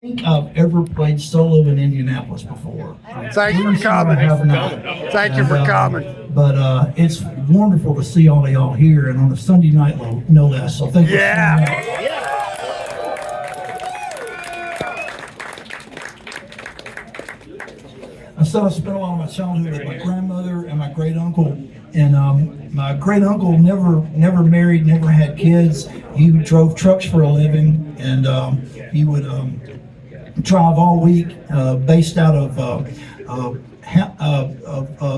Think I've ever played solo in Indianapolis before. Thanks for Pretty sure I coming. have not. Thank you for coming. But it's wonderful to see all of y'all here and on a Sunday night, no less. So thank you so Yeah. much. I said I spent a lot of my childhood with my grandmother and my great uncle. And my great uncle never married, never had kids. He drove trucks for a living, and he would drive all week, based out of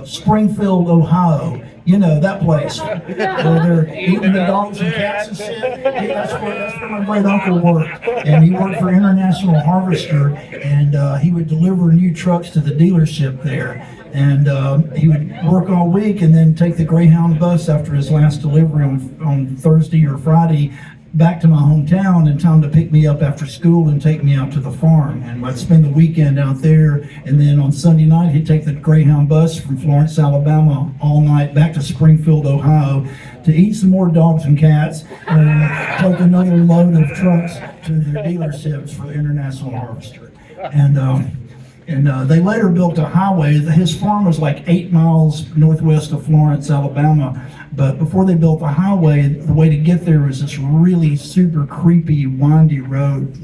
Springfield, Ohio. You know that place where they're eating the dogs and cats and shit. Yeah, that's where my great uncle worked, and he worked for International Harvester, and he would deliver new trucks to the dealership there. And he would work all week and then take the Greyhound bus after his last delivery on Thursday or Friday back to my hometown in time to pick me up after school and take me out to the farm. And I'd spend the weekend out there, and then on Sunday night he'd take the Greyhound bus from Florence, Alabama all night back to Springfield, Ohio to eat some more dogs and cats and take another load of trucks to their dealerships for the International Harvester. And they later built a highway. His farm was like 8 miles northwest of Florence, Alabama. But before they built the highway, the way to get there was this really super creepy, windy road.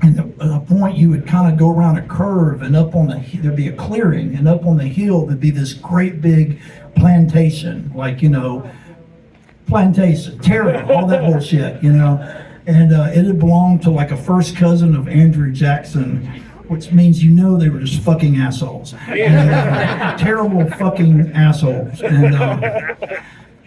And at a point, you would kind of go around a curve, and up on there'd be a clearing, and up on the hill there'd be this great big plantation, plantation, terrible, all that bullshit, And it had belonged to like a first cousin of Andrew Jackson, which means they were just fucking assholes. Terrible fucking assholes.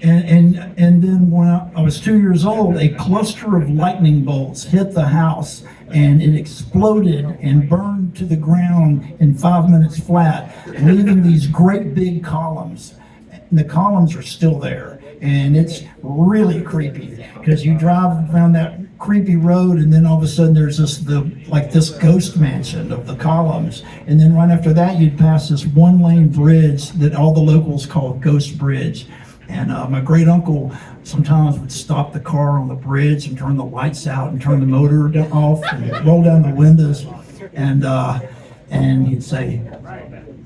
And then when I was 2 years old, a cluster of lightning bolts hit the house, and it exploded and burned to the ground in 5 minutes flat, leaving these great big columns. And the columns are still there, and it's really creepy because you drive around that creepy road, and then all of a sudden there's this ghost mansion of the columns, and then right after that you'd pass this one-lane bridge that all the locals call Ghost Bridge. And my great uncle sometimes would stop the car on the bridge and turn the lights out and turn the motor off and roll down the windows, and he'd say,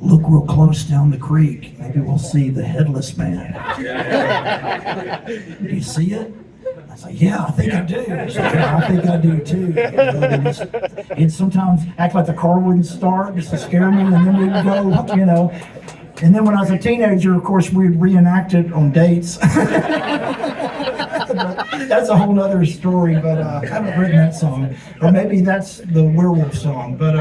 "Look real close down the creek. Maybe we'll see the headless man." "Do you see it?" I was like, "Yeah, I think I do." He said, "Yeah, I think I do too." He'd sometimes act like the car wouldn't start just to scare me, and then we'd go, And then when I was a teenager, of course, we'd reenact it on dates. That's a whole other story, but I haven't written that song. Or maybe that's the werewolf song. But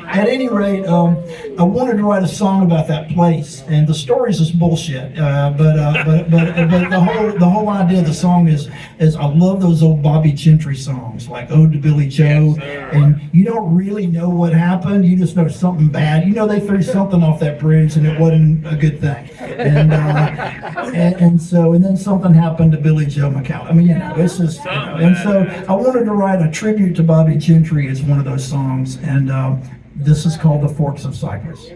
at any rate, I wanted to write a song about that place, and the story's just bullshit. But the whole idea of the song is I love those old Bobby Gentry songs like "Ode to Billy Joe," and you don't really know what happened. You just know something bad. They threw something off that bridge, and it wasn't a good thing. And then something happened to Billy Joe McCall. It's just. And so I wanted to write a tribute to Bobby Gentry as one of those songs, and this is called "The Forks of Cypress."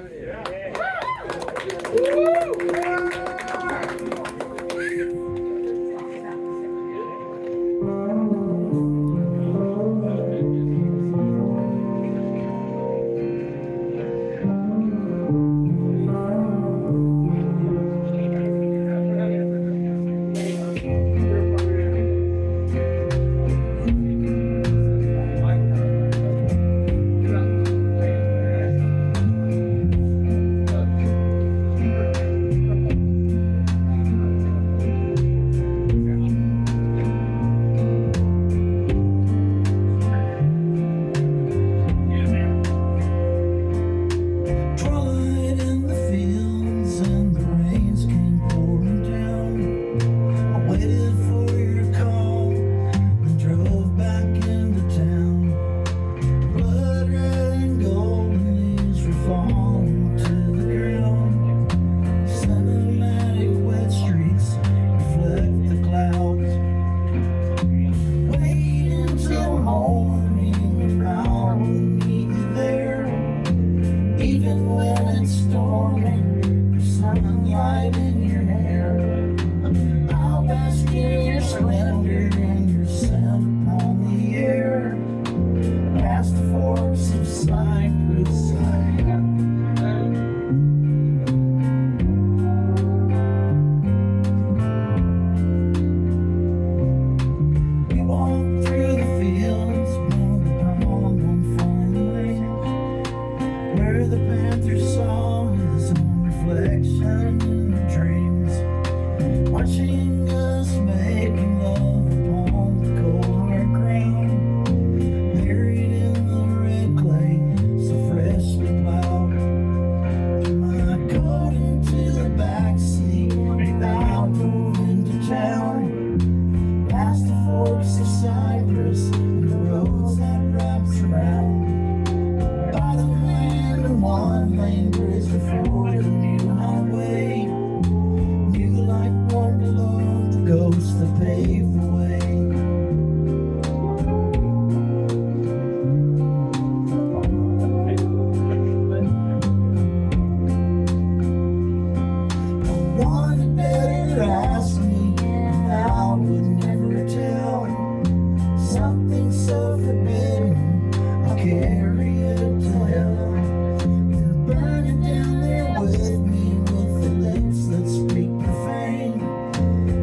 something so forbidden, I'll carry it to hell. And burn it down there with me with the lips that speak profane.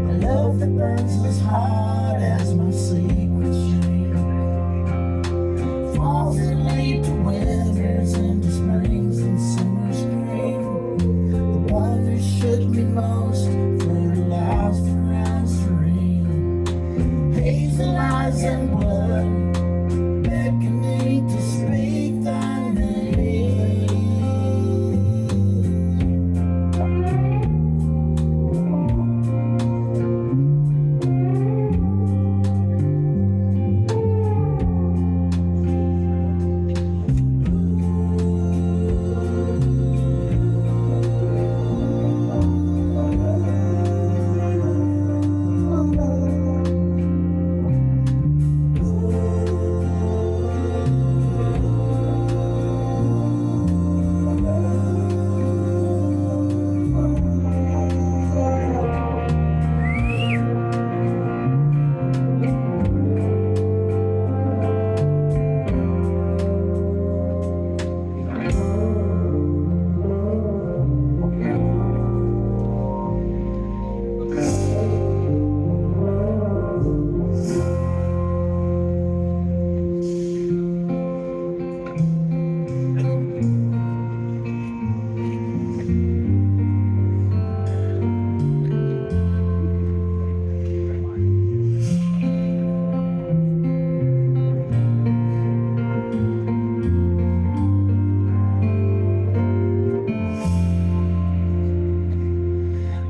A love that burns as hot as my secret shame. Falls in late to winters into springs and summers green. The one who should be most fertilized the ground serene. Hazel eyes and blood beckoning to speak thy name.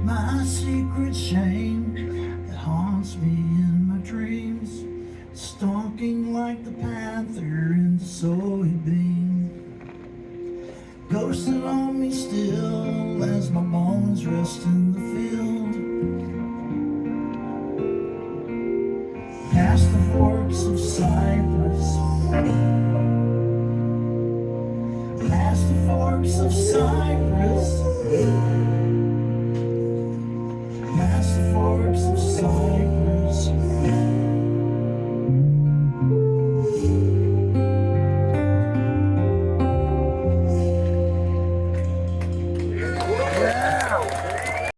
My secret shame that haunts me in my dreams, stalking like the panther in the soybean, ghosted on me still as my bones rest in the field. Past the forks of Cypress, past the forks of Cypress.